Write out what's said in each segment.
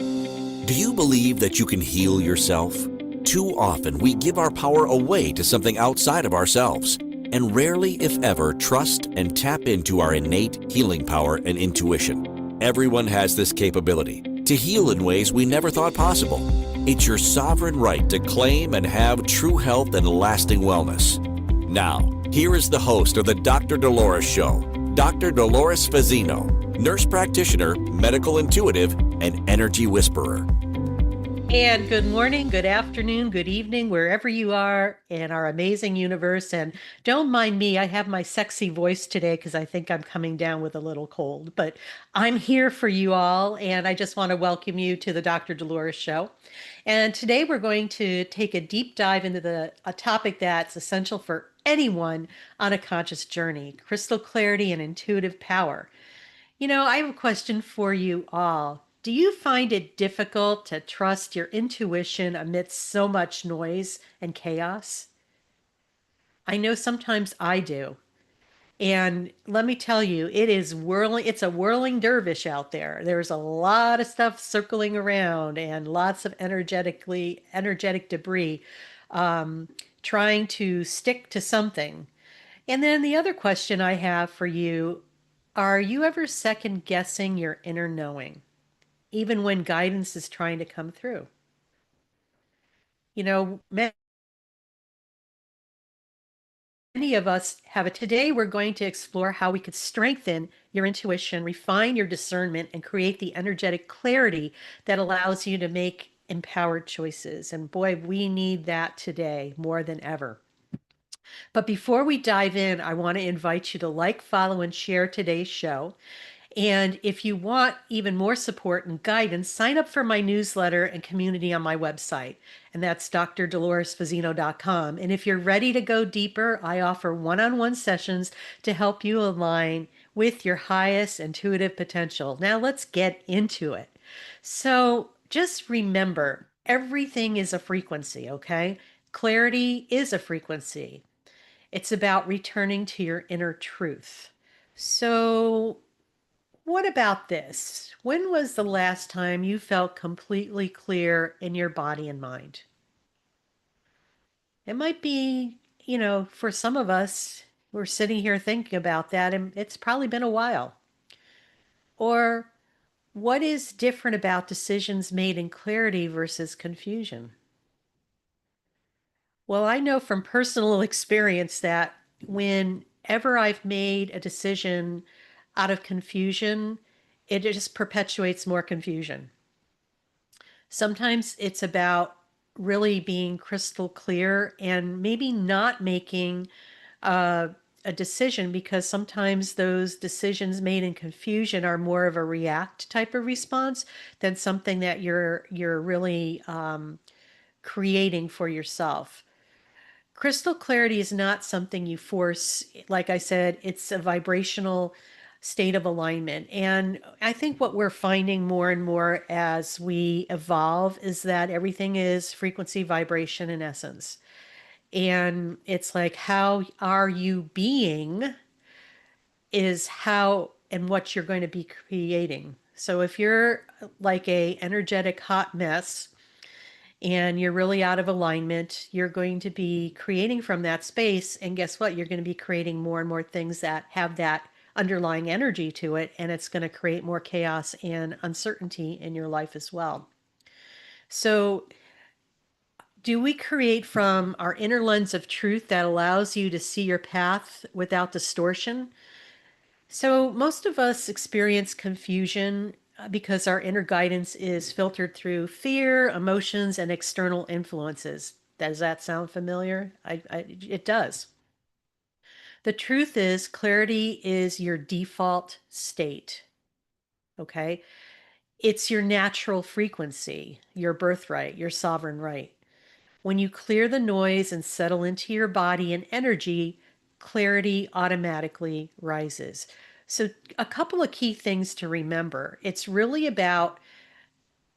Do you believe that you can heal yourself? Too often we give our power away to something outside of ourselves, and rarely, if ever, trust and tap into our innate healing power and intuition. Everyone has this capability to heal in ways we never thought possible. It's your sovereign right to claim and have true health and lasting wellness. Now, here is the host of the Dr. Dolores Show, Dr. Dolores Fazzino, nurse practitioner, medical intuitive, and energy whisperer. And good morning, good afternoon, good evening, wherever you are in our amazing universe. And don't mind me, I have my sexy voice today because I think I'm coming down with a little cold. But I'm here for you all, and I just want to welcome you to the Dr. Dolores Show. And today we're going to take a deep dive into a topic that's essential for anyone on a conscious journey: crystal clarity and intuitive power. I have a question for you all. Do you find it difficult to trust your intuition amidst so much noise and chaos? I know sometimes I do. And let me tell you, it's a whirling dervish out there. There's a lot of stuff circling around and lots of energetic debris trying to stick to something. And then the other question I have for you: are you ever second guessing your inner knowing, even when guidance is trying to come through? Many of us have it. Today, we're going to explore how we could strengthen your intuition, refine your discernment, and create the energetic clarity that allows you to make empowered choices. And boy, we need that today more than ever. But before we dive in, I want to invite you to like, follow, and share today's show. And if you want even more support and guidance, sign up for my newsletter and community on my website. And that's drdoloresfazzino.com. And if you're ready to go deeper, I offer one-on-one sessions to help you align with your highest intuitive potential. Now let's get into it. So just remember, everything is a frequency, okay? Clarity is a frequency. It's about returning to your inner truth. So what about this? When was the last time you felt completely clear in your body and mind? It might be, for some of us, we're sitting here thinking about that, and it's probably been a while. Or what is different about decisions made in clarity versus confusion? Well, I know from personal experience that whenever I've made a decision out of confusion, it just perpetuates more confusion. Sometimes it's about really being crystal clear and maybe not making a decision, because sometimes those decisions made in confusion are more of a react type of response than something that you're really creating for yourself. Crystal clarity is not something you force. Like I said, it's a vibrational state of alignment. And I think what we're finding more and more as we evolve is that everything is frequency, vibration, and essence. And it's like, how are you being is how and what you're going to be creating. So if you're like a energetic hot mess and you're really out of alignment, you're going to be creating from that space. And guess what? You're going to be creating more and more things that have that underlying energy to it. And it's going to create more chaos and uncertainty in your life as well. So, do we create from our inner lens of truth that allows you to see your path without distortion? So, most of us experience confusion because our inner guidance is filtered through fear, emotions, and external influences. Does that sound familiar? It does. The truth is, clarity is your default state. Okay. It's your natural frequency, your birthright, your sovereign right. When you clear the noise and settle into your body and energy, clarity automatically rises. So, a couple of key things to remember: it's really about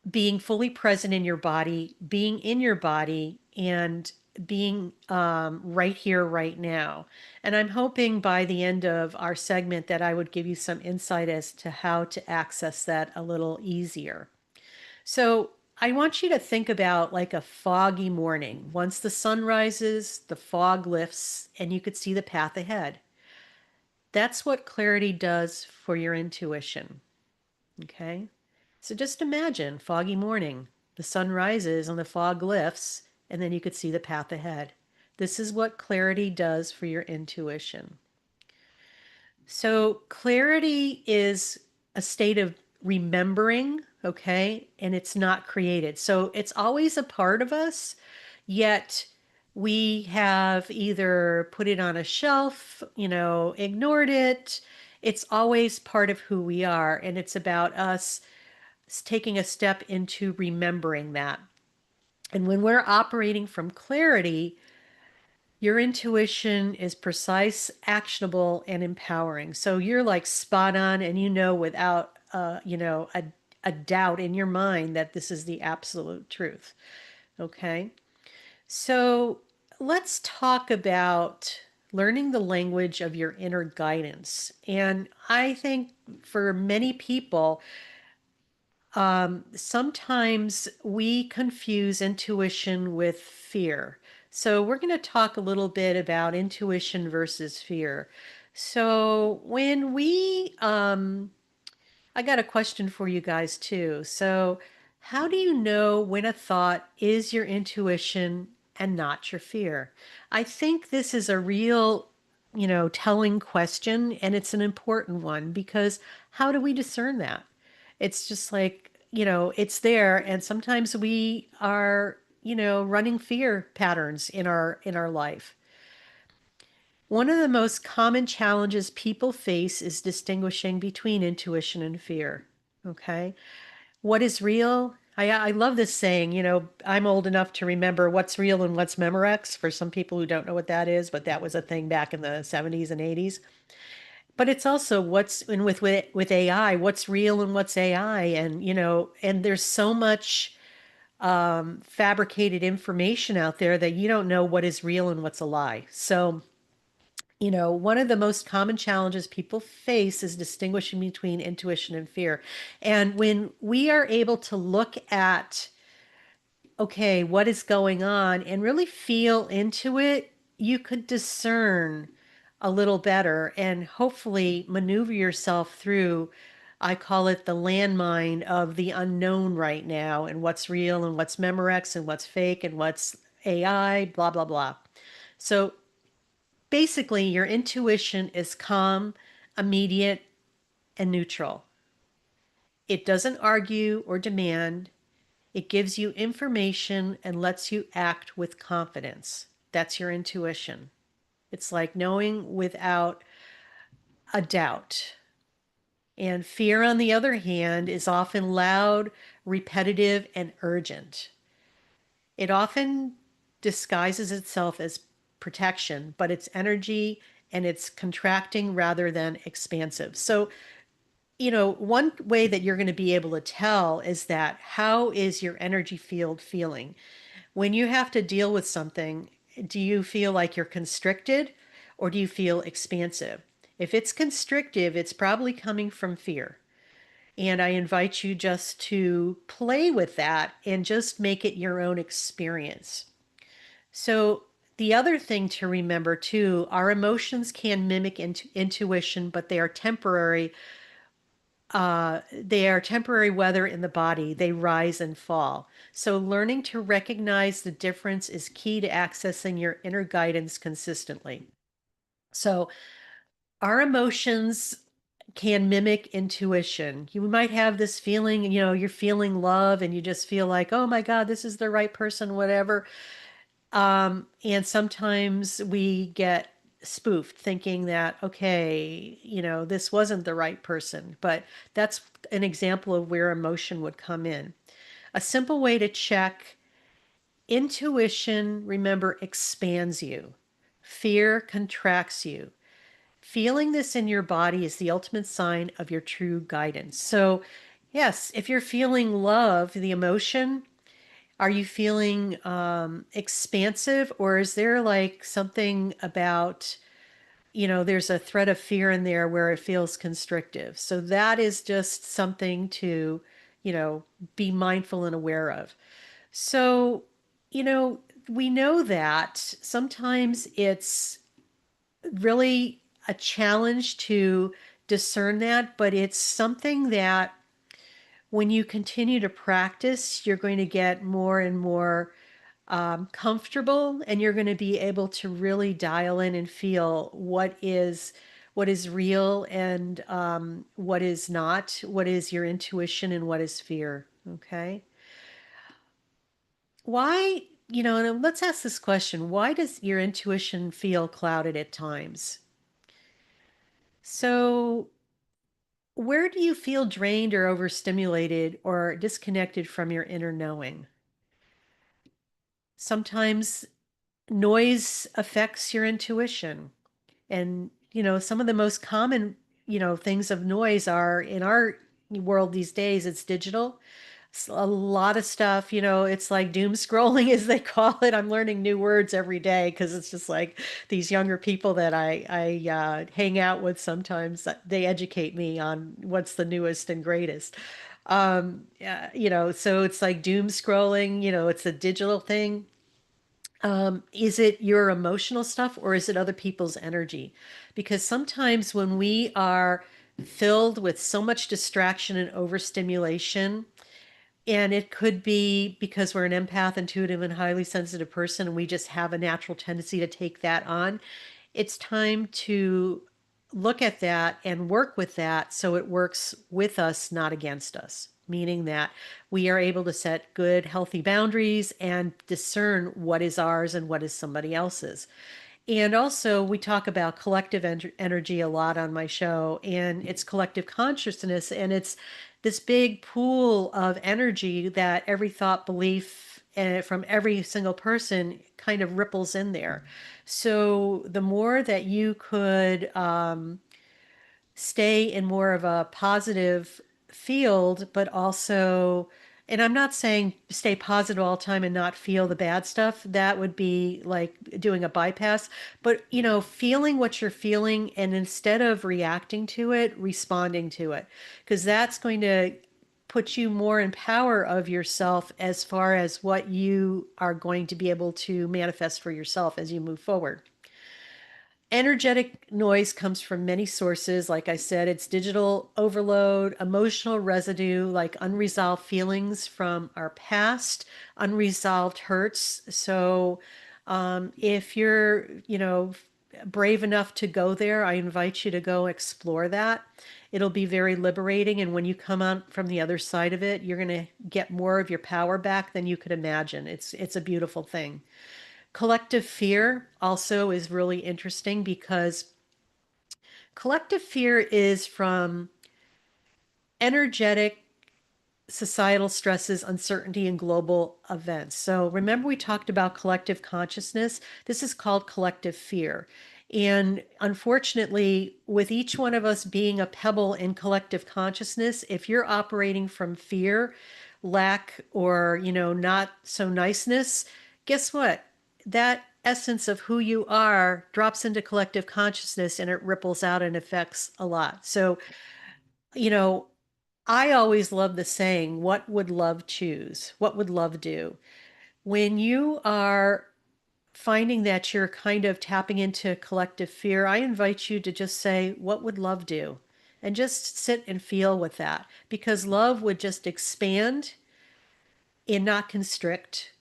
being fully present in your body, being in your body, and being right here, right now. And I'm hoping by the end of our segment that I would give you some insight as to how to access that a little easier. So I want you to think about like a foggy morning. Once the sun rises, the fog lifts, and you could see the path ahead. That's what clarity does for your intuition. Okay? So just imagine foggy morning. The sun rises and the fog lifts, and then you could see the path ahead. This is what clarity does for your intuition. So, clarity is a state of remembering, okay? And it's not created. So, it's always a part of us, yet we have either put it on a shelf, ignored it. It's always part of who we are. And it's about us taking a step into remembering that. And when we're operating from clarity, your intuition is precise, actionable, and empowering. So you're like spot on, and without a doubt in your mind that this is the absolute truth. Okay. So let's talk about learning the language of your inner guidance. And I think for many people, sometimes we confuse intuition with fear. So, we're going to talk a little bit about intuition versus fear. So, I got a question for you guys too. So, how do you know when a thought is your intuition and not your fear? I think this is a real, telling question, and it's an important one because how do we discern that? It's just like, it's there, and sometimes we are, running fear patterns in our life. One of the most common challenges people face is distinguishing between intuition and fear. Okay. What is real? I love this saying, I'm old enough to remember what's real and what's Memorex for some people who don't know what that is, but that was a thing back in the 70s and 80s. But it's also what's and with AI, what's real and what's AI, and there's so much fabricated information out there that you don't know what is real and what's a lie. So, one of the most common challenges people face is distinguishing between intuition and fear. And when we are able to look at, okay, what is going on and really feel into it, you could discern a little better and hopefully maneuver yourself through. I call it the landmine of the unknown right now, and what's real and what's Memorex and what's fake and what's AI, blah, blah, blah. So basically, your intuition is calm, immediate, and neutral. It doesn't argue or demand. It gives you information and lets you act with confidence. That's your intuition. It's like knowing without a doubt. And fear, on the other hand, is often loud, repetitive, and urgent. It often disguises itself as protection, but it's energy and it's contracting rather than expansive. So, one way that you're going to be able to tell is that how is your energy field feeling? When you have to deal with something, do you feel like you're constricted or do you feel expansive? If it's constrictive, it's probably coming from fear. And I invite you just to play with that and just make it your own experience. So, the other thing to remember too, our emotions can mimic intuition, but they are temporary. They are temporary weather in the body. They rise and fall. So, learning to recognize the difference is key to accessing your inner guidance consistently. So, our emotions can mimic intuition. You might have this feeling, you're feeling love and you just feel like, oh my God, this is the right person, whatever. And sometimes we get spoofed thinking that, okay, this wasn't the right person. But that's an example of where emotion would come in. A simple way to check intuition, remember, expands you, fear contracts you. Feeling this in your body is the ultimate sign of your true guidance. So, yes, if you're feeling love, the emotion, are you feeling expansive, or is there like something about, there's a thread of fear in there where it feels constrictive? So that is just something to be mindful and aware of. So, we know that sometimes it's really a challenge to discern that, but it's something that when you continue to practice, you're going to get more and more comfortable, and you're going to be able to really dial in and feel what is real and what is not, what is your intuition and what is fear. Okay. Why, and let's ask this question: why does your intuition feel clouded at times? So, where do you feel drained or overstimulated or disconnected from your inner knowing? Sometimes noise affects your intuition. And, some of the most common, things of noise are in our world these days, it's digital. A lot of stuff, it's like doom scrolling as they call it. I'm learning new words every day because it's just like these younger people that I hang out with sometimes, they educate me on what's the newest and greatest. Yeah, so it's like doom scrolling, it's a digital thing. Is it your emotional stuff or is it other people's energy? Because sometimes when we are filled with so much distraction and overstimulation, and it could be because we're an empath, intuitive, and highly sensitive person, and we just have a natural tendency to take that on. It's time to look at that and work with that so it works with us, not against us, meaning that we are able to set good, healthy boundaries and discern what is ours and what is somebody else's. And also, we talk about collective energy a lot on my show, and it's collective consciousness, and it's this big pool of energy that every thought, belief, from every single person kind of ripples in there. So, the more that you could stay in more of a positive field, but also, and I'm not saying stay positive all the time and not feel the bad stuff. That would be like doing a bypass. But, feeling what you're feeling and instead of reacting to it, responding to it, because that's going to put you more in power of yourself as far as what you are going to be able to manifest for yourself as you move forward. Energetic noise comes from many sources. Like I said, it's digital overload, emotional residue, like unresolved feelings from our past, unresolved hurts. So, if you're, brave enough to go there, I invite you to go explore that. It'll be very liberating. And when you come out from the other side of it, you're going to get more of your power back than you could imagine. It's a beautiful thing. Collective fear also is really interesting because collective fear is from energetic societal stresses, uncertainty, and global events. So remember, we talked about collective consciousness. This is called collective fear. And unfortunately, with each one of us being a pebble in collective consciousness, if you're operating from fear, lack, or, not so niceness, guess what? That essence of who you are drops into collective consciousness and it ripples out and affects a lot. So, you know, I always love the saying, what would love choose? What would love do? When you are finding that you're kind of tapping into collective fear, I invite you to just say, what would love do? And just sit and feel with that because love would just expand and not constrict.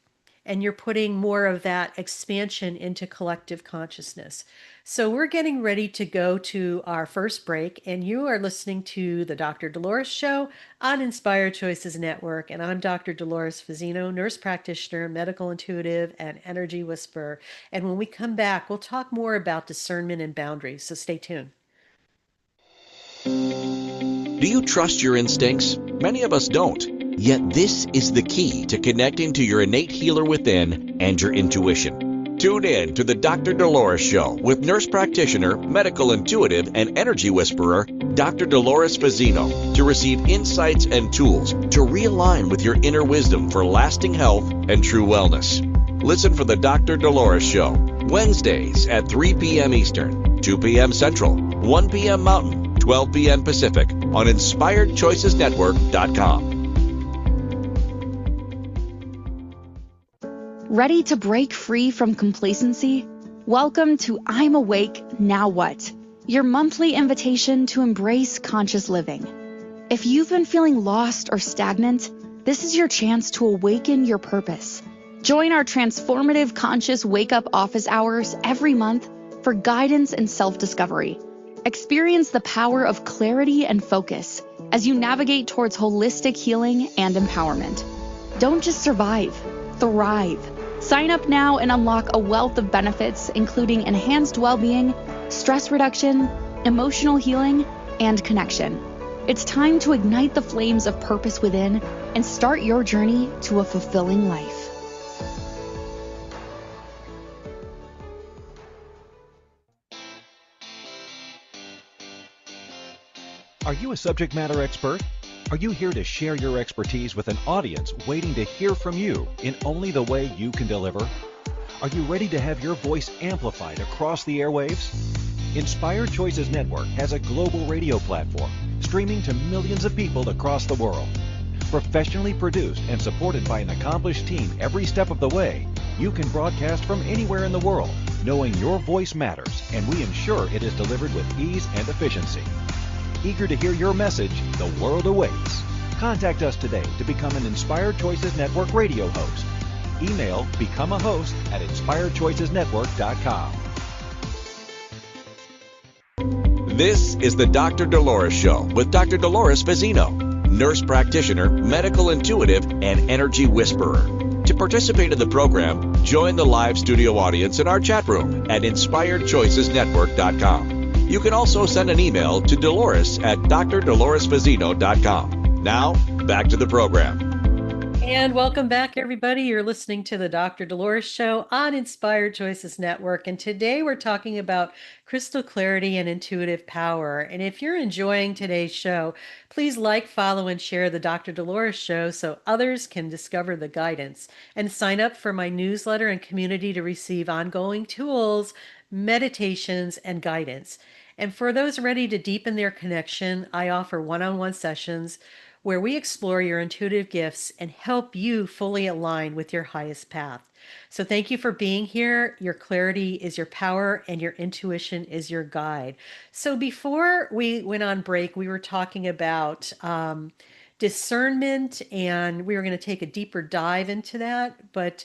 And you're putting more of that expansion into collective consciousness. So we're getting ready to go to our first break, and you are listening to the Dr. Dolores Show on Inspired Choices Network. And I'm Dr. Dolores Fazzino, nurse practitioner, medical intuitive, and energy whisperer. And when we come back, we'll talk more about discernment and boundaries. So stay tuned. Do you trust your instincts? Many of us don't. Yet this is the key to connecting to your innate healer within and your intuition. Tune in to the Dr. Dolores Show with nurse practitioner, medical intuitive, and energy whisperer, Dr. Dolores Fazzino, to receive insights and tools to realign with your inner wisdom for lasting health and true wellness. Listen for the Dr. Dolores Show, Wednesdays at 3 p.m. Eastern, 2 p.m. Central, 1 p.m. Mountain, 12 p.m. Pacific on InspiredChoicesNetwork.com. Ready to break free from complacency? Welcome to I'm Awake, Now What? Your monthly invitation to embrace conscious living. If you've been feeling lost or stagnant, this is your chance to awaken your purpose. Join our transformative conscious wake-up office hours every month for guidance and self-discovery. Experience the power of clarity and focus as you navigate towards holistic healing and empowerment. Don't just survive, thrive. Sign up now and unlock a wealth of benefits, including enhanced well-being, stress reduction, emotional healing, and connection. It's time to ignite the flames of purpose within and start your journey to a fulfilling life. Are you a subject matter expert? Are you here to share your expertise with an audience waiting to hear from you in only the way you can deliver? Are you ready to have your voice amplified across the airwaves? Inspired Choices Network has a global radio platform streaming to millions of people across the world. Professionally produced and supported by an accomplished team every step of the way, you can broadcast from anywhere in the world, knowing your voice matters, and we ensure it is delivered with ease and efficiency. Eager to hear your message, the world awaits. Contact us today to become an Inspired Choices Network radio host. Email become a host at inspiredchoicesnetwork.com. This is the Dr. Dolores Show with Dr. Dolores Fazzino, nurse practitioner, medical intuitive, and energy whisperer. To participate in the program, join the live studio audience in our chat room at inspiredchoicesnetwork.com. You can also send an email to Dolores at drdoloresfazzino.com. Now, back to the program. And welcome back, everybody. You're listening to the Dr. Dolores Show on Inspired Choices Network. And today we're talking about crystal clarity and intuitive power. And if you're enjoying today's show, please like, follow, and share the Dr. Dolores Show so others can discover the guidance. And sign up for my newsletter and community to receive ongoing tools, meditations, and guidance. And for those ready to deepen their connection, I offer one-on-one sessions where we explore your intuitive gifts and help you fully align with your highest path. So thank you for being here. Your clarity is your power and your intuition is your guide. So before we went on break, we were talking about discernment, and we were going to take a deeper dive into that. But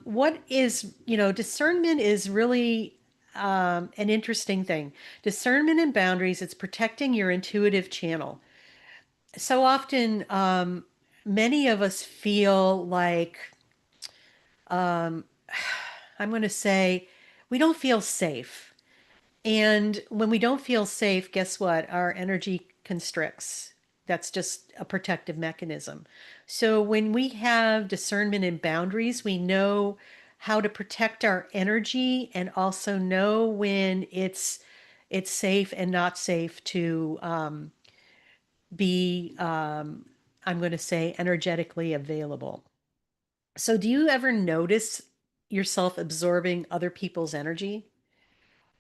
what is, discernment is really an interesting thing. Discernment and boundaries, it's protecting your intuitive channel. So often, many of us feel like, I'm going to say, we don't feel safe. And when we don't feel safe, guess what? Our energy constricts. That's just a protective mechanism. So when we have discernment and boundaries, we know how to protect our energy and also know when it's safe and not safe to be, I'm going to say, energetically available. So do you ever notice yourself absorbing other people's energy,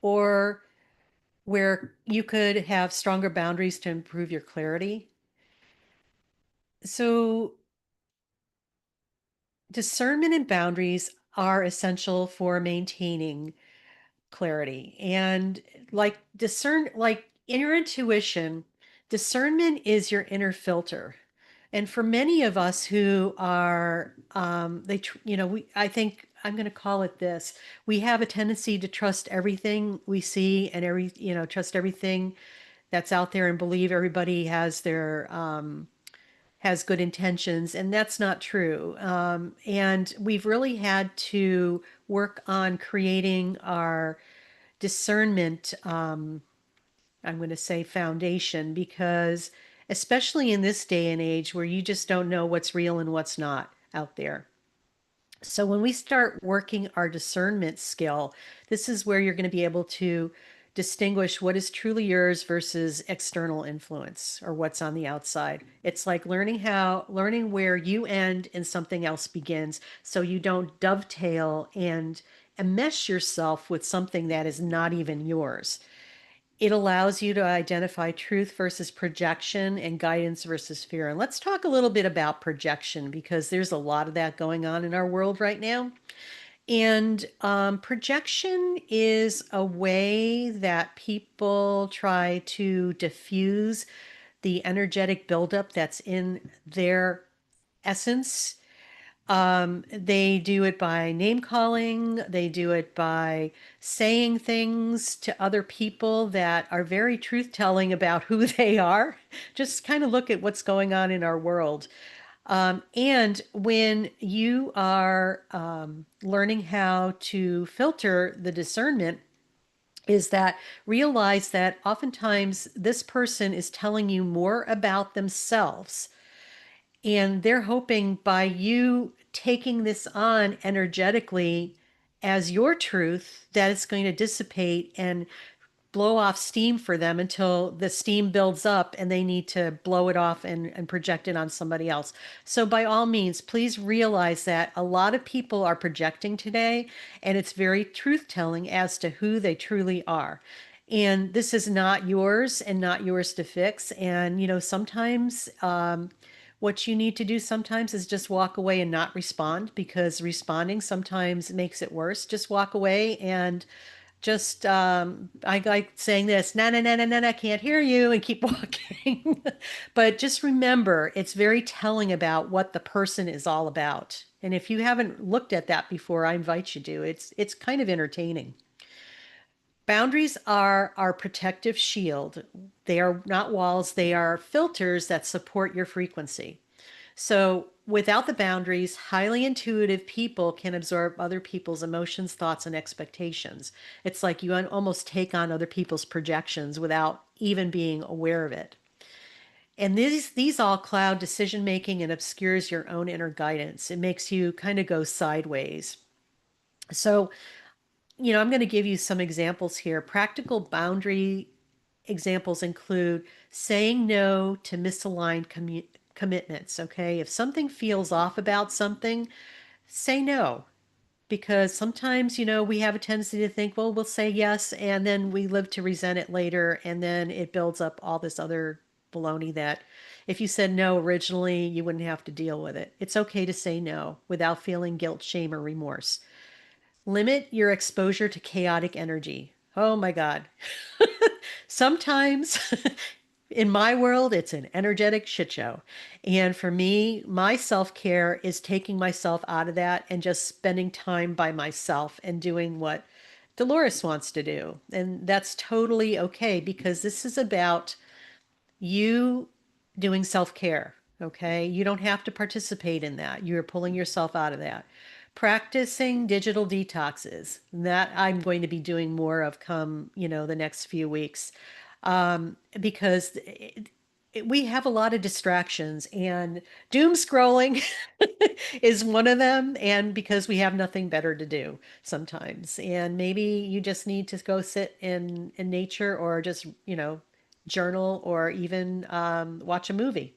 or where you could have stronger boundaries to improve your clarity? So discernment and boundaries are essential for maintaining clarity. And like in your intuition, discernment is your inner filter. And for many of us who are, I think I'm going to call it this. We have a tendency to trust everything we see and trust everything that's out there and believe everybody has good intentions, and that's not true. And we've really had to work on creating our discernment, I'm going to say, foundation, because especially in this day and age where you just don't know what's real and what's not out there. So when we start working our discernment skill, this is where you're going to be able to distinguish what is truly yours versus external influence or what's on the outside. It's like learning where you end and something else begins, so you don't dovetail and enmesh yourself with something that is not even yours. It allows you to identify truth versus projection and guidance versus fear. And let's talk a little bit about projection because there's a lot of that going on in our world right now. And projection is a way that people try to diffuse the energetic buildup that's in their essence. They do it by name calling, they do it by saying things to other people that are very truth telling about who they are. Just kind of look at what's going on in our world. And when you are learning how to filter the discernment, is that realize that oftentimes this person is telling you more about themselves. And they're hoping by you taking this on energetically as your truth, that it's going to dissipate and blow off steam for them until the steam builds up and they need to blow it off and project it on somebody else. So, by all means, please realize that a lot of people are projecting today, and it's very truth telling as to who they truly are. And this is not yours and not yours to fix. And, sometimes what you need to do sometimes is just walk away and not respond because responding sometimes makes it worse. Just walk away and just I like saying this, no, no, no, no, no, I can't hear you, and keep walking. But just remember, it's very telling about what the person is all about. And if you haven't looked at that before, I invite you to. It's kind of entertaining. Boundaries are our protective shield. They are not walls, they are filters that support your frequency. So, without the boundaries, highly intuitive people can absorb other people's emotions, thoughts, and expectations. It's like you almost take on other people's projections without even being aware of it. And these all cloud decision making and obscures your own inner guidance. It makes you kind of go sideways. So, I'm going to give you some examples here. Practical boundary examples include saying no to misaligned commitments. Okay. If something feels off about something, say no. Because sometimes, we have a tendency to think, well, we'll say yes, and then we live to resent it later. And then it builds up all this other baloney that if you said no originally, you wouldn't have to deal with it. It's okay to say no without feeling guilt, shame, or remorse. Limit your exposure to chaotic energy. Oh my God. Sometimes in my world, it's an energetic shit show. And for me, my self care is taking myself out of that and just spending time by myself and doing what Dolores wants to do. And that's totally okay because this is about you doing self care. Okay. You don't have to participate in that. You're pulling yourself out of that. Practicing digital detoxes that I'm going to be doing more of come, the next few weeks. Because we have a lot of distractions and doom scrolling is one of them. And because we have nothing better to do sometimes. And maybe you just need to go sit in nature or just, journal or even watch a movie.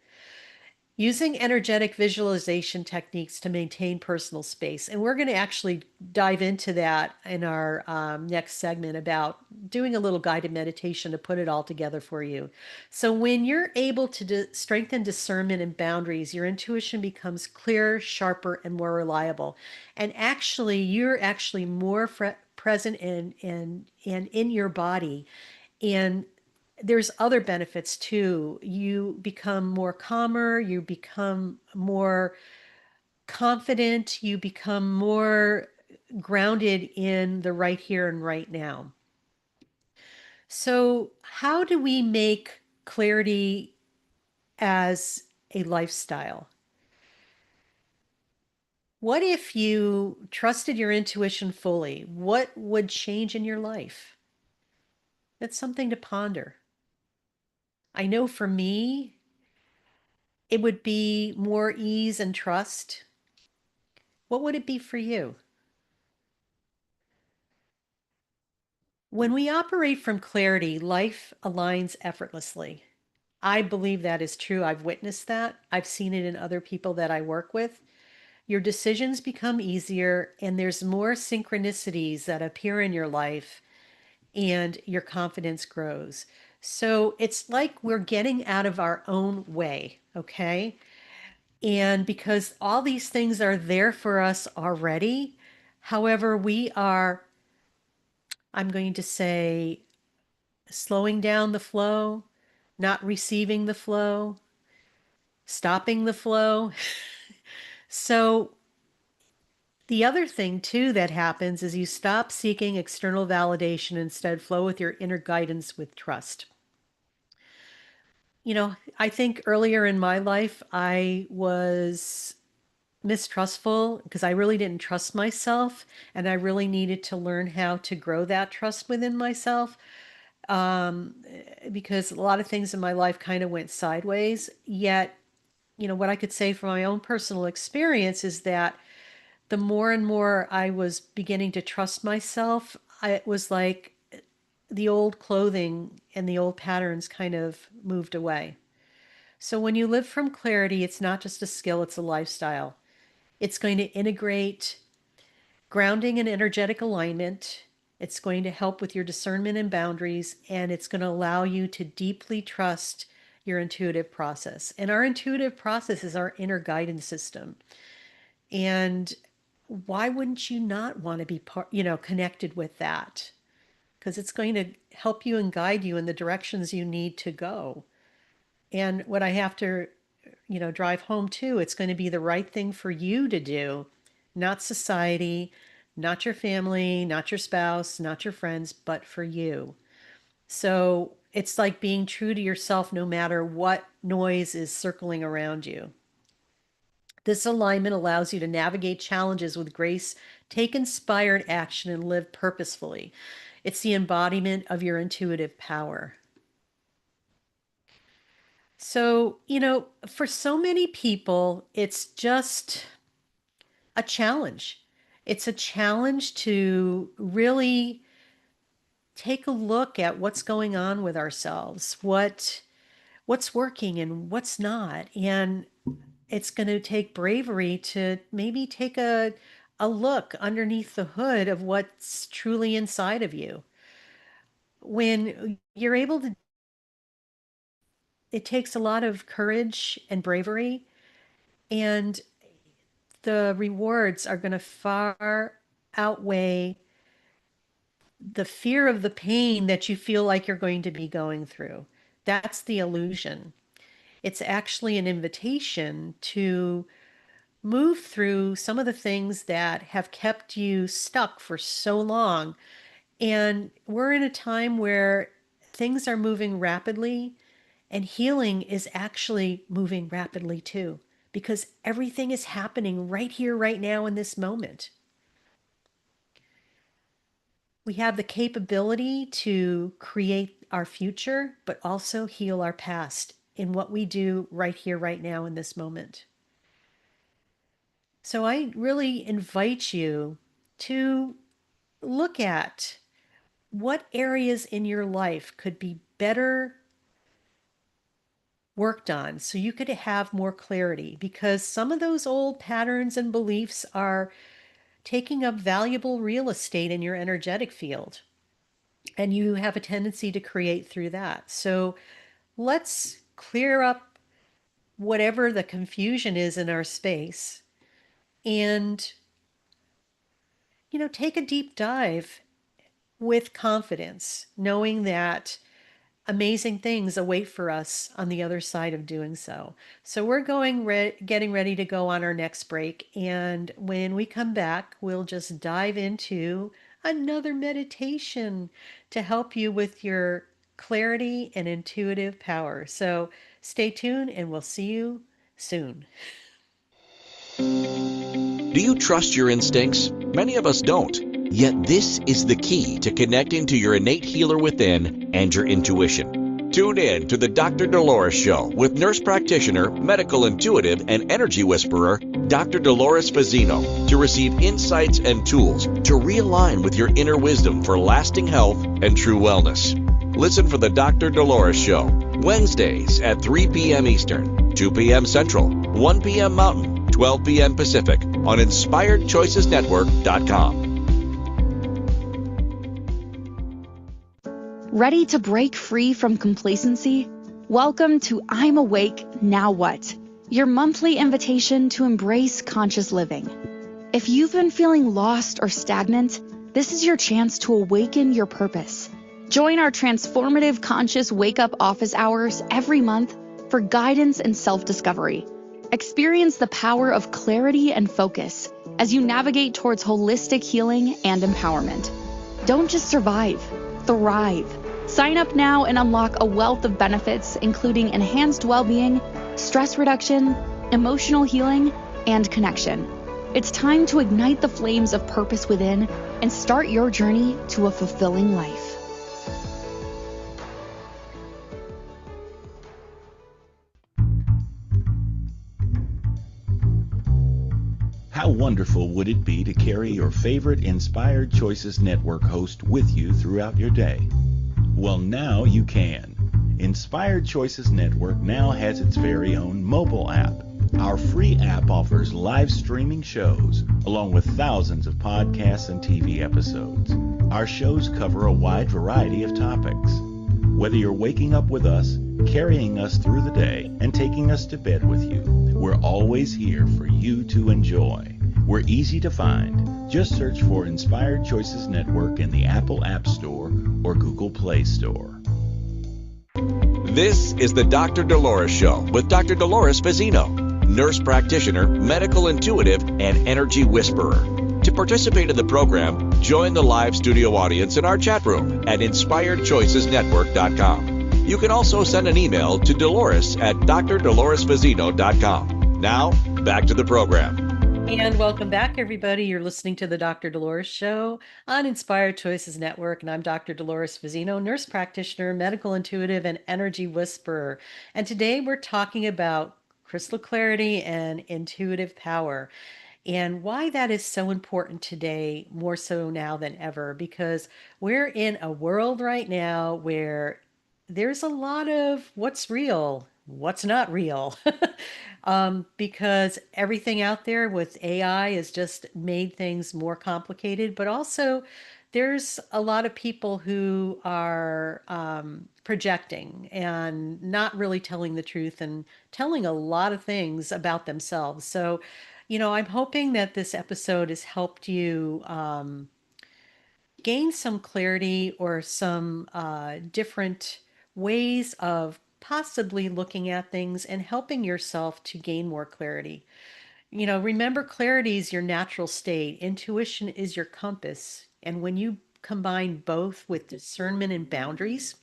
Using energetic visualization techniques to maintain personal space. And we're going to actually dive into that in our next segment about doing a little guided meditation to put it all together for you. So, when you're able to strengthen discernment and boundaries, your intuition becomes clearer, sharper, and more reliable. And actually, you're actually more present and in your body. And there's other benefits too. You become more calmer, you become more confident, you become more grounded in the right here and right now. So, how do we make clarity as a lifestyle? What if you trusted your intuition fully? What would change in your life? That's something to ponder. I know for me, it would be more ease and trust. What would it be for you? When we operate from clarity, life aligns effortlessly. I believe that is true. I've witnessed that. I've seen it in other people that I work with. Your decisions become easier, and there's more synchronicities that appear in your life. and your confidence grows. So it's like we're getting out of our own way, okay? And because all these things are there for us already, however, we are, I'm going to say, slowing down the flow, not receiving the flow, stopping the flow. So the other thing too that happens is you stop seeking external validation, instead flow with your inner guidance with trust. I think earlier in my life, I was mistrustful because I really didn't trust myself, and I really needed to learn how to grow that trust within myself, because a lot of things in my life kind of went sideways. Yet, what I could say from my own personal experience is that the more and more I was beginning to trust myself, it was like the old clothing and the old patterns kind of moved away. So when you live from clarity, it's not just a skill, it's a lifestyle. It's going to integrate grounding and energetic alignment. It's going to help with your discernment and boundaries, and it's going to allow you to deeply trust your intuitive process. And our intuitive process is our inner guidance system. And why wouldn't you not want to be connected with that? Because it's going to help you and guide you in the directions you need to go. And what I have to, drive home too, it's going to be the right thing for you to do, not society, not your family, not your spouse, not your friends, but for you. So it's like being true to yourself no matter what noise is circling around you. This alignment allows you to navigate challenges with grace, take inspired action, and live purposefully. It's the embodiment of your intuitive power. So, for so many people, it's just a challenge. It's a challenge to really take a look at what's going on with ourselves, what's working and what's not. And it's going to take bravery to maybe take a look underneath the hood of what's truly inside of you. When you're able to, it takes a lot of courage and bravery, and the rewards are going to far outweigh the fear of the pain that you feel like you're going to be going through. That's the illusion. It's actually an invitation to move through some of the things that have kept you stuck for so long. And we're in a time where things are moving rapidly, and healing is actually moving rapidly too, because everything is happening right here, right now, in this moment. We have the capability to create our future, but also heal our past in what we do right here, right now, in this moment. So I really invite you to look at what areas in your life could be better worked on so you could have more clarity, because some of those old patterns and beliefs are taking up valuable real estate in your energetic field, and you have a tendency to create through that. So let's clear up whatever the confusion is in our space, and take a deep dive with confidence, knowing that amazing things await for us on the other side of doing so. So we're getting ready to go on our next break. And when we come back, we'll just dive into another meditation to help you with your clarity and intuitive power. So stay tuned, and we'll see you soon. Do you trust your instincts? Many of us don't. Yet this is the key to connecting to your innate healer within and your intuition. Tune in to the Dr. Dolores Show with nurse practitioner, medical intuitive, and energy whisperer, Dr. Dolores Fazzino, to receive insights and tools to realign with your inner wisdom for lasting health and true wellness. Listen for the Dr. Dolores Show, Wednesdays at 3 p.m. Eastern, 2 p.m. Central, 1 p.m. Mountain, 12 p.m. Pacific on InspiredChoicesNetwork.com. Ready to break free from complacency? Welcome to I'm Awake, Now What? Your monthly invitation to embrace conscious living. If you've been feeling lost or stagnant, this is your chance to awaken your purpose. Join our transformative conscious wake-up office hours every month for guidance and self-discovery. Experience the power of clarity and focus as you navigate towards holistic healing and empowerment. Don't just survive, thrive. Sign up now and unlock a wealth of benefits, including enhanced well-being, stress reduction, emotional healing, and connection. It's time to ignite the flames of purpose within and start your journey to a fulfilling life. How wonderful would it be to carry your favorite Inspired Choices Network host with you throughout your day? Well, now you can. Inspired Choices Network now has its very own mobile app. Our free app offers live streaming shows, along with thousands of podcasts and TV episodes. Our shows cover a wide variety of topics. Whether you're waking up with us, carrying us through the day, and taking us to bed with you, we're always here for you to enjoy. We're easy to find. Just search for Inspired Choices Network in the Apple App Store or Google Play Store. This is the Dr. Dolores Show with Dr. Dolores Fazzino, nurse practitioner, medical intuitive, and energy whisperer. To participate in the program, join the live studio audience in our chat room at inspiredchoicesnetwork.com. You can also send an email to Dolores at drdoloresfazzino.com. Now, back to the program. And welcome back, everybody. You're listening to the Dr. Dolores Show on Inspired Choices Network, and I'm Dr. Dolores Fazzino, nurse practitioner, medical intuitive, and energy whisperer. And today we're talking about crystal clarity and intuitive power, and why that is so important today, more so now than ever, because we're in a world right now where there's a lot of what's real, what's not real. Because everything out there with AI has just made things more complicated, but also there's a lot of people who are projecting and not really telling the truth and telling a lot of things about themselves. So, I'm hoping that this episode has helped you gain some clarity or some different ways of possibly looking at things and helping yourself to gain more clarity. Remember, clarity is your natural state, intuition is your compass. And when you combine both with discernment and boundaries,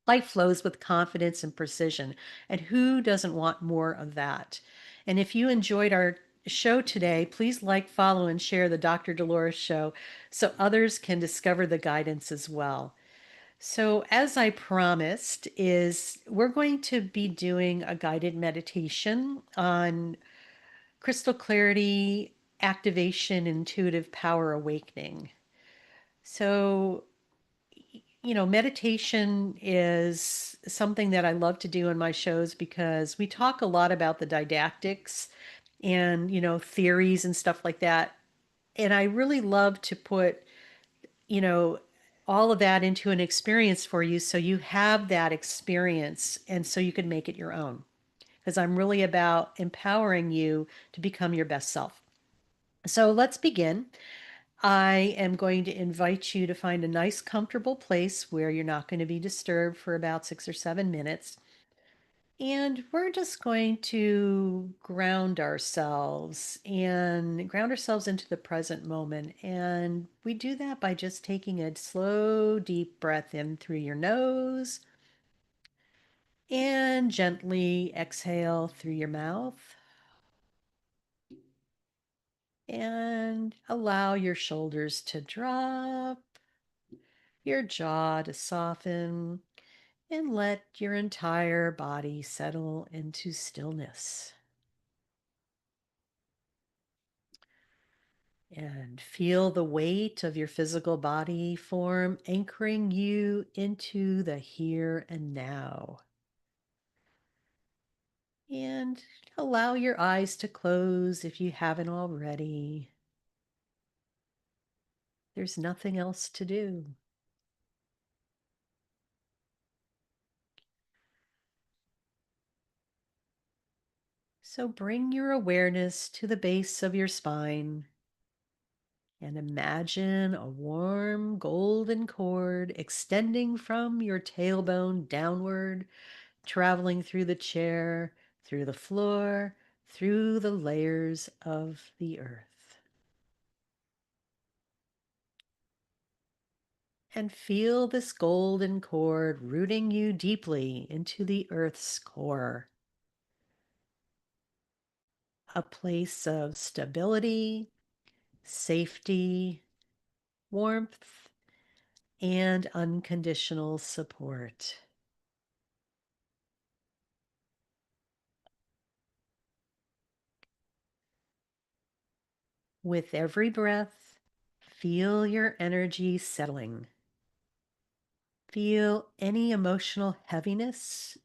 life flows with confidence and precision. And who doesn't want more of that? And if you enjoyed our show today, please like, follow, and share the Dr. Dolores Show so others can discover the guidance as well. So, as I promised, is we're going to be doing a guided meditation on crystal clarity, activation, intuitive power awakening. So, meditation is something that I love to do in my shows because we talk a lot about the didactics and, theories and stuff like that. And I really love to put, you know, all of that into an experience for you so you have that experience and so you can make it your own. Because I'm really about empowering you to become your best self. So let's begin. I am going to invite you to find a nice, comfortable place where you're not going to be disturbed for about 6 or 7 minutes. And we're just going to ground ourselves into the present moment. And we do that by just taking a slow, deep breath in through your nose and gently exhale through your mouth. And allow your shoulders to drop, your jaw to soften, and let your entire body settle into stillness. And feel the weight of your physical body form, anchoring you into the here and now. And allow your eyes to close if you haven't already. There's nothing else to do. So bring your awareness to the base of your spine and imagine a warm golden cord extending from your tailbone downward, traveling through the chair, through the floor, through the layers of the earth. And feel this golden cord rooting you deeply into the earth's core, a place of stability, safety, warmth, and unconditional support. With every breath, feel your energy settling. Feel any emotional heaviness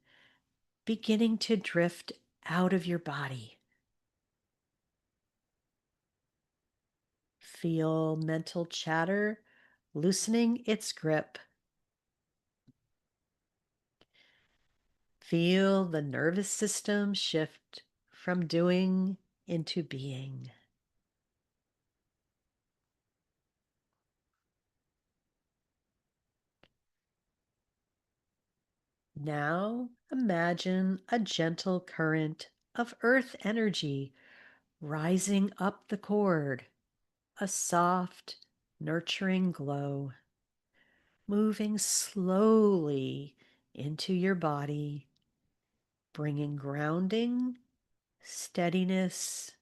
beginning to drift out of your body. Feel mental chatter loosening its grip. Feel the nervous system shift from doing into being. Now imagine a gentle current of earth energy rising up the cord, a soft, nurturing glow, moving slowly into your body, bringing grounding, steadiness,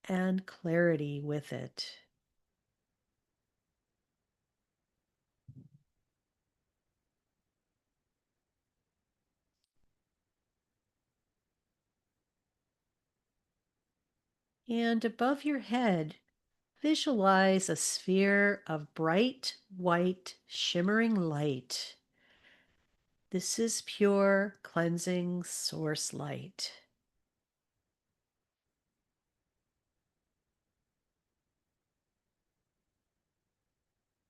and clarity with it. And above your head, visualize a sphere of bright, white, shimmering light. This is pure, cleansing source light.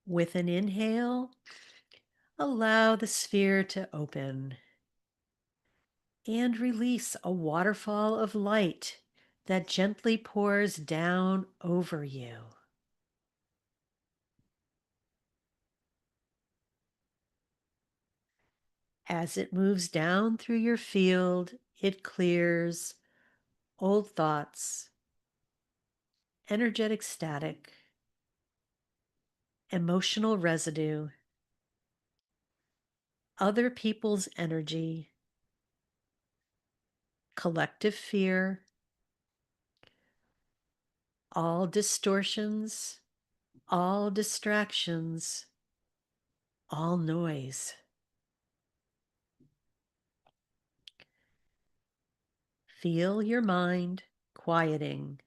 With an inhale, allow the sphere to open and release a waterfall of light that gently pours down over you. As it moves down through your field, it clears old thoughts, energetic static, emotional residue, other people's energy, collective fear, all distortions, all distractions, all noise. Feel your mind quieting,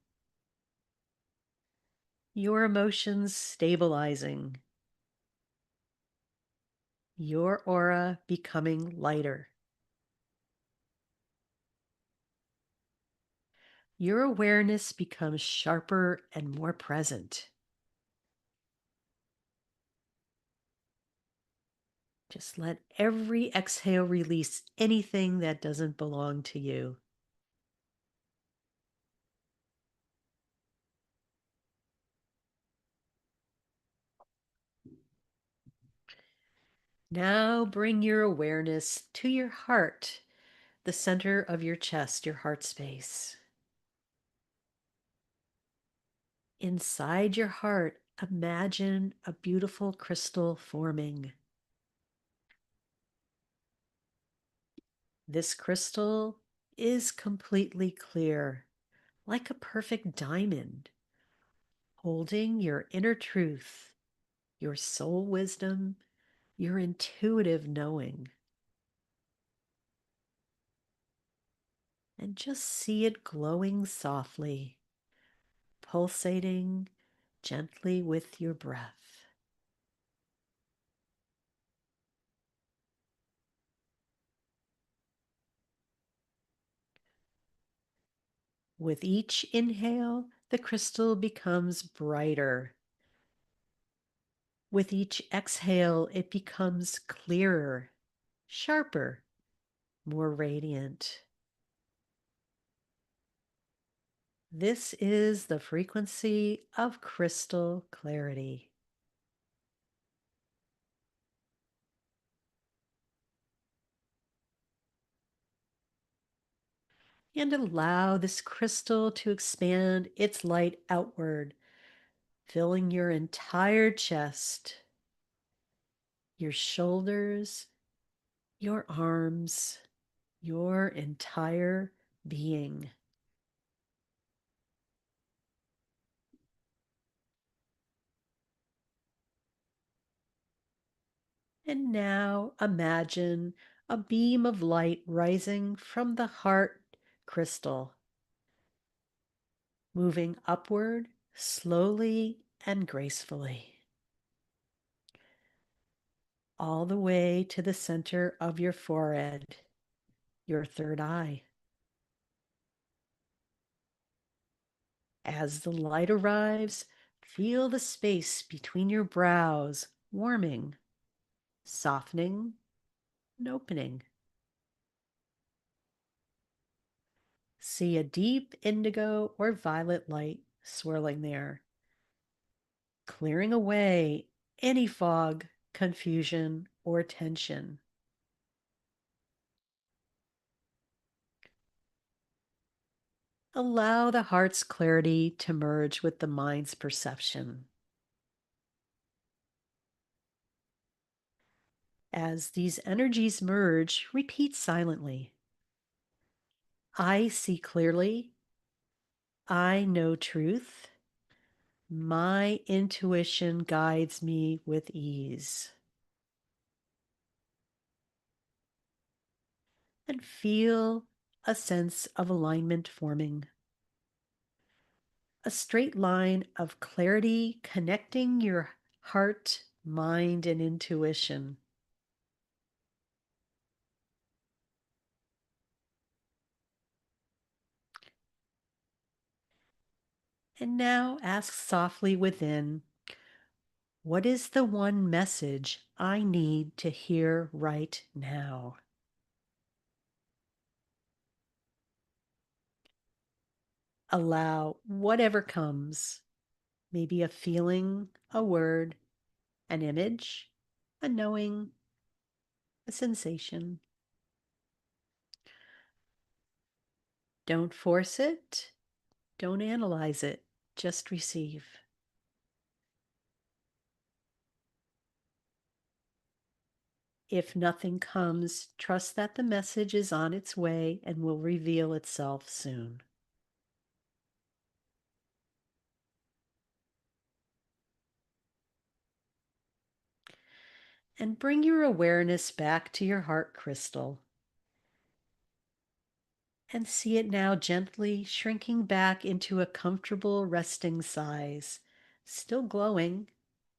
your emotions stabilizing, your aura becoming lighter. Your awareness becomes sharper and more present. Just let every exhale release anything that doesn't belong to you. Now bring your awareness to your heart, the center of your chest, your heart space. Inside your heart, imagine a beautiful crystal forming. This crystal is completely clear, like a perfect diamond, holding your inner truth, your soul wisdom, your intuitive knowing. And just see it glowing softly, pulsating gently with your breath. With each inhale, the crystal becomes brighter. With each exhale, it becomes clearer, sharper, more radiant. This is the frequency of crystal clarity. And allow this crystal to expand its light outward, filling your entire chest, your shoulders, your arms, your entire being. And now imagine a beam of light rising from the heart crystal, moving upward slowly and gracefully, all the way to the center of your forehead, your third eye. As the light arrives, feel the space between your brows warming, softening, and opening. See a deep indigo or violet light swirling there, clearing away any fog, confusion, or tension. Allow the heart's clarity to merge with the mind's perception. As these energies merge, repeat silently. I see clearly. I know truth. My intuition guides me with ease. And feel a sense of alignment forming. A straight line of clarity connecting your heart, mind, and intuition. And now ask softly within, what is the one message I need to hear right now? Allow whatever comes, maybe a feeling, a word, an image, a knowing, a sensation. Don't force it. Don't analyze it. Just receive. If nothing comes, trust that the message is on its way and will reveal itself soon. And bring your awareness back to your heart crystal. And see it now gently shrinking back into a comfortable resting size, still glowing,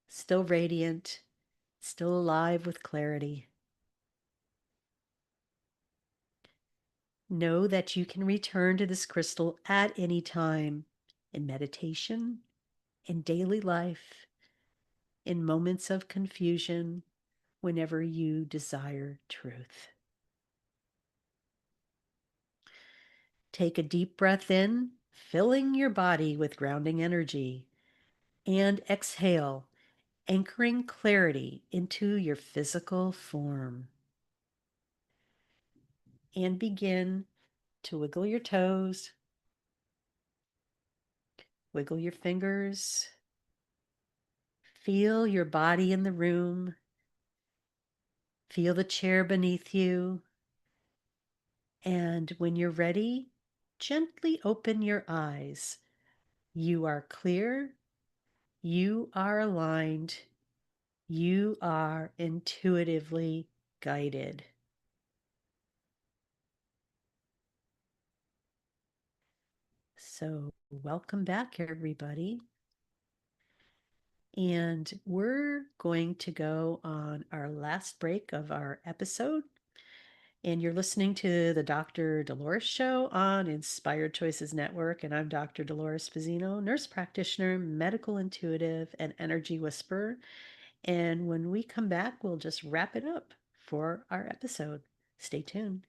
still radiant, still alive with clarity. Know that you can return to this crystal at any time, in meditation, in daily life, in moments of confusion, whenever you desire truth. Take a deep breath in, filling your body with grounding energy, and exhale, anchoring clarity into your physical form. And begin to wiggle your toes, wiggle your fingers, feel your body in the room, feel the chair beneath you, and when you're ready, gently open your eyes. You are clear, you are aligned, you are intuitively guided. So, welcome back, everybody. And we're going to go on our last break of our episode. And you're listening to the Dr. Dolores Show on Inspired Choices Network. And I'm Dr. Dolores Pizzino, nurse practitioner, medical intuitive, and energy whisperer. And when we come back, we'll just wrap it up for our episode. Stay tuned.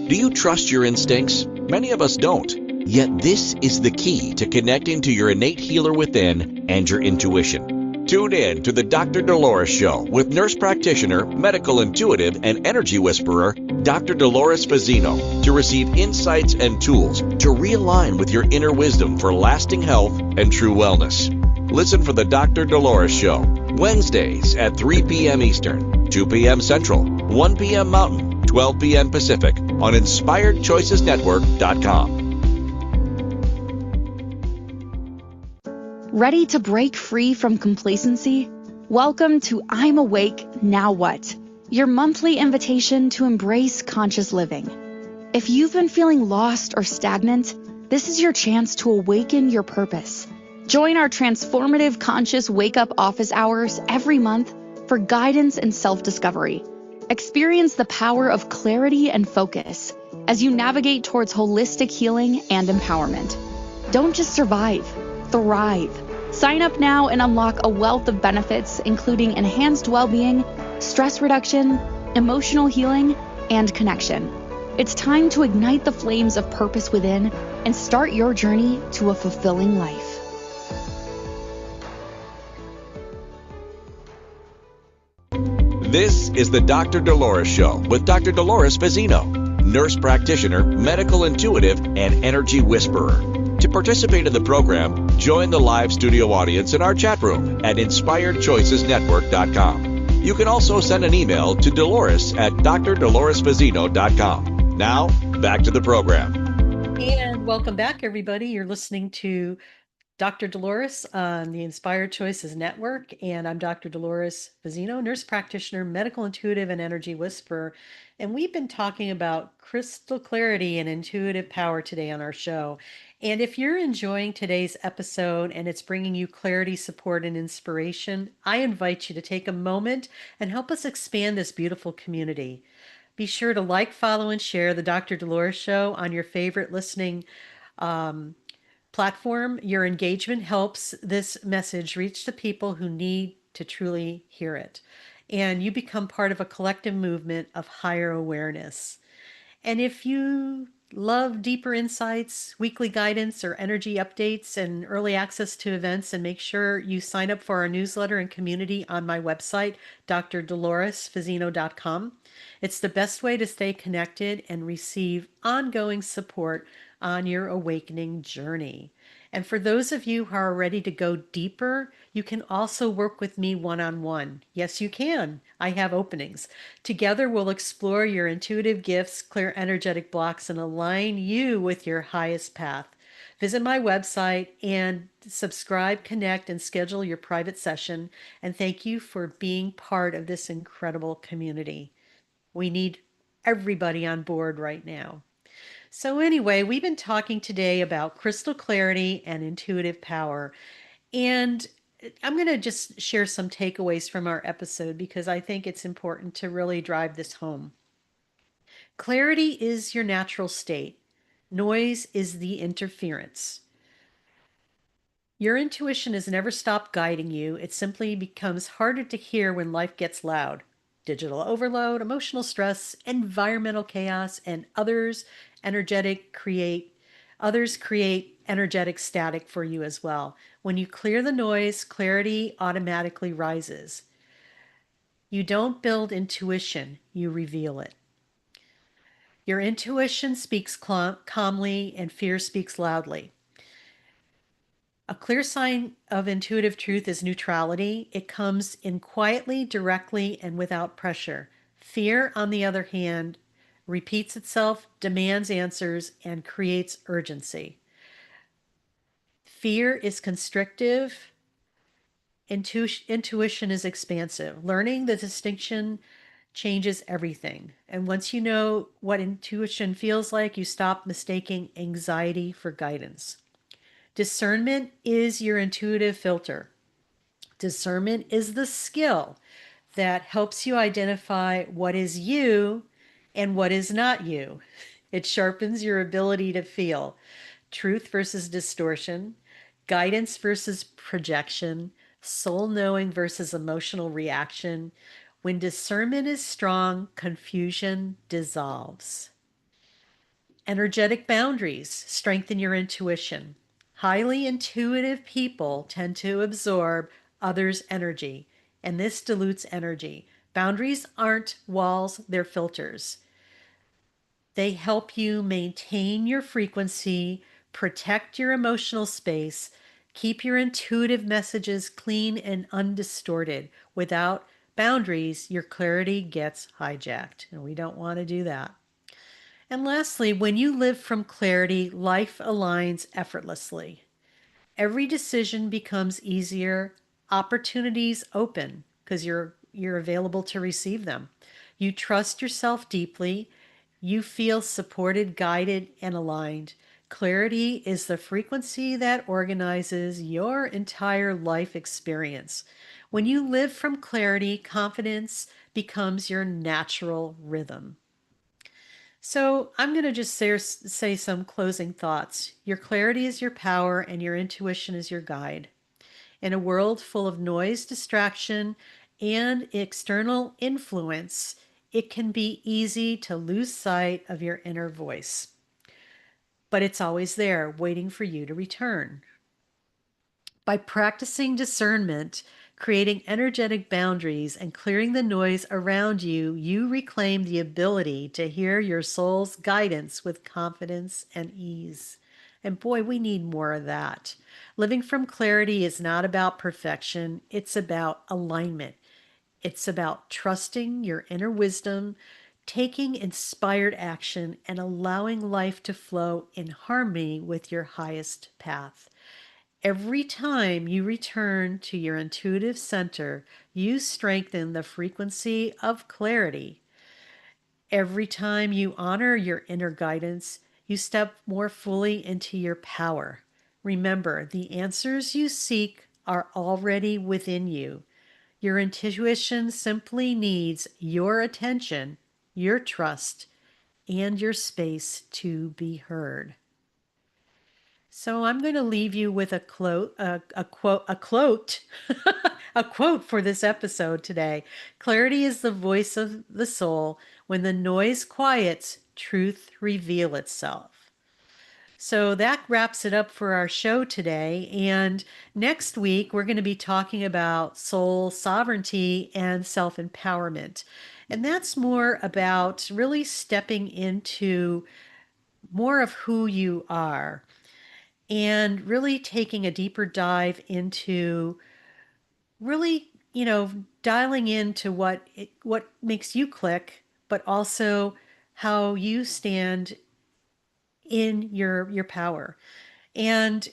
Do you trust your instincts? Many of us don't. Yet this is the key to connecting to your innate healer within and your intuition. Tune in to the Dr. Dolores Show with nurse practitioner, medical intuitive, and energy whisperer, Dr. Dolores Fazzino, to receive insights and tools to realign with your inner wisdom for lasting health and true wellness. Listen for the Dr. Dolores Show, Wednesdays at 3 p.m. Eastern, 2 p.m. Central, 1 p.m. Mountain, 12 p.m. Pacific on InspiredChoicesNetwork.com. Ready to break free from complacency? Welcome to I'm Awake, Now What? Your monthly invitation to embrace conscious living. If you've been feeling lost or stagnant, this is your chance to awaken your purpose. Join our transformative conscious wake-up office hours every month for guidance and self-discovery. Experience the power of clarity and focus as you navigate towards holistic healing and empowerment. Don't just survive, thrive. Sign up now and unlock a wealth of benefits, including enhanced well-being, stress reduction, emotional healing, and connection. It's time to ignite the flames of purpose within and start your journey to a fulfilling life. This is the Dr. Dolores Show with Dr. Dolores Fazzino, nurse practitioner, medical intuitive, and energy whisperer. To participate in the program, join the live studio audience in our chat room at InspiredChoicesNetwork.com. You can also send an email to Dolores at drdoloresfazzino.com. Now, back to the program. And welcome back, everybody. You're listening to Dr. Dolores on the Inspired Choices Network, and I'm Dr. Dolores Fazzino, nurse practitioner, medical intuitive, and energy whisperer. And we've been talking about crystal clarity and intuitive power today on our show. And if you're enjoying today's episode and it's bringing you clarity, support, and inspiration, I invite you to take a moment and help us expand this beautiful community. Be sure to like, follow, and share the Dr. Dolores Show on your favorite listening platform. Your engagement helps this message reach the people who need to truly hear it. And you become part of a collective movement of higher awareness. And if you love deeper insights, weekly guidance, or energy updates and early access to events, and make sure you sign up for our newsletter and community on my website, drdoloresfazzino.com. It's the best way to stay connected and receive ongoing support on your awakening journey. And for those of you who are ready to go deeper, you can also work with me one-on-one. Yes, you can. I have openings. Together, we'll explore your intuitive gifts, clear energetic blocks, and align you with your highest path. Visit my website and subscribe, connect, and schedule your private session. And thank you for being part of this incredible community. We need everybody on board right now. So anyway, we've been talking today about crystal clarity and intuitive power. And I'm going to just share some takeaways from our episode because I think it's important to really drive this home. Clarity is your natural state. Noise is the interference. Your intuition has never stopped guiding you. It simply becomes harder to hear when life gets loud. Digital overload, emotional stress, environmental chaos, and others create energetic static for you as well. When you clear the noise, clarity automatically rises. You don't build intuition, you reveal it. Your intuition speaks calmly and fear speaks loudly. A clear sign of intuitive truth is neutrality. It comes in quietly, directly, and without pressure. Fear, on the other hand, repeats itself, demands answers, and creates urgency. Fear is constrictive. Intuition is expansive. Learning the distinction changes everything. And once you know what intuition feels like, you stop mistaking anxiety for guidance. Discernment is your intuitive filter. Discernment is the skill that helps you identify what is you and what is not you. It sharpens your ability to feel truth versus distortion, guidance versus projection, soul knowing versus emotional reaction. When discernment is strong, confusion dissolves. Energetic boundaries strengthen your intuition. Highly intuitive people tend to absorb others' energy, and this dilutes energy. Boundaries aren't walls, they're filters. They help you maintain your frequency, protect your emotional space, keep your intuitive messages clean and undistorted. Without boundaries, your clarity gets hijacked, and we don't want to do that. And lastly, when you live from clarity, life aligns effortlessly. Every decision becomes easier, opportunities open because you're available to receive them. You trust yourself deeply, you feel supported, guided, and aligned. Clarity is the frequency that organizes your entire life experience. When you live from clarity, confidence becomes your natural rhythm. So I'm going to just say some closing thoughts. Your clarity is your power, and your intuition is your guide. In a world full of noise, distraction, and external influence, it can be easy to lose sight of your inner voice. But it's always there, waiting for you to return. By practicing discernment, creating energetic boundaries, and clearing the noise around you, you reclaim the ability to hear your soul's guidance with confidence and ease. And boy, we need more of that. Living from clarity is not about perfection, it's about alignment. It's about trusting your inner wisdom, taking inspired action, and allowing life to flow in harmony with your highest path. Every time you return to your intuitive center, you strengthen the frequency of clarity. Every time you honor your inner guidance, you step more fully into your power. Remember, the answers you seek are already within you. Your intuition simply needs your attention, your trust, and your space to be heard. So I'm going to leave you with a quote, a quote for this episode today. Clarity is the voice of the soul. When the noise quiets, truth reveals itself. So that wraps it up for our show today. And next week, we're going to be talking about soul sovereignty and self-empowerment. And that's more about really stepping into more of who you are and really taking a deeper dive into really, dialing into what makes you click, but also how you stand in your power. And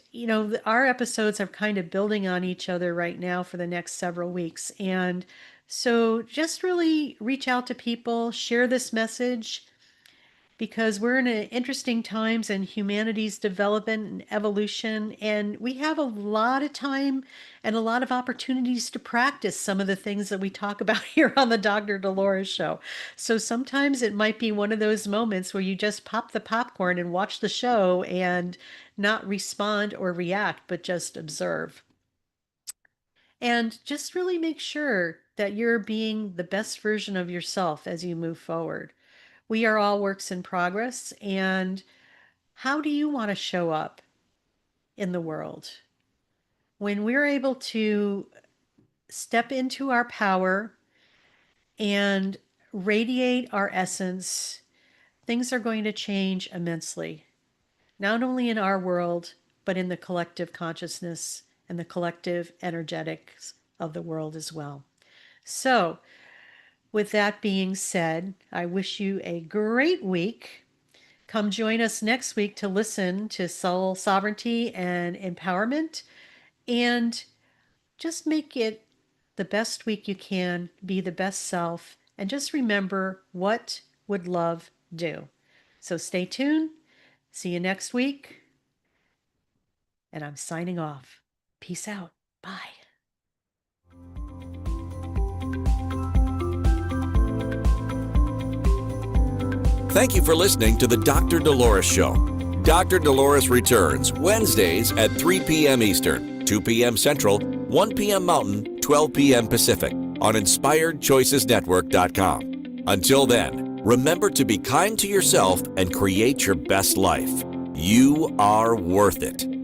our episodes are kind of building on each other right now for the next several weeks. And so just really reach out to people, share this message, because we're in interesting times in humanity's development and evolution, and we have a lot of time and a lot of opportunities to practice some of the things that we talk about here on the Dr. Dolores Show. So sometimes it might be one of those moments where you just pop the popcorn and watch the show and not respond or react, but just observe. And just really make sure that you're being the best version of yourself as you move forward. We are all works in progress. And how do you want to show up in the world? When we're able to step into our power and radiate our essence, things are going to change immensely, not only in our world, but in the collective consciousness and the collective energetics of the world as well. So, with that being said, I wish you a great week. Come join us next week to listen to soul sovereignty and empowerment, and just make it the best week you can, be the best self, and just remember, what would love do? So stay tuned. See you next week. And I'm signing off. Peace out. Bye. Thank you for listening to the Dr. Dolores Show. Dr. Dolores returns Wednesdays at 3 p.m. Eastern, 2 p.m. Central, 1 p.m. Mountain, 12 p.m. Pacific on InspiredChoicesNetwork.com. Until then, Remember to be kind to yourself and create your best life. You are worth it.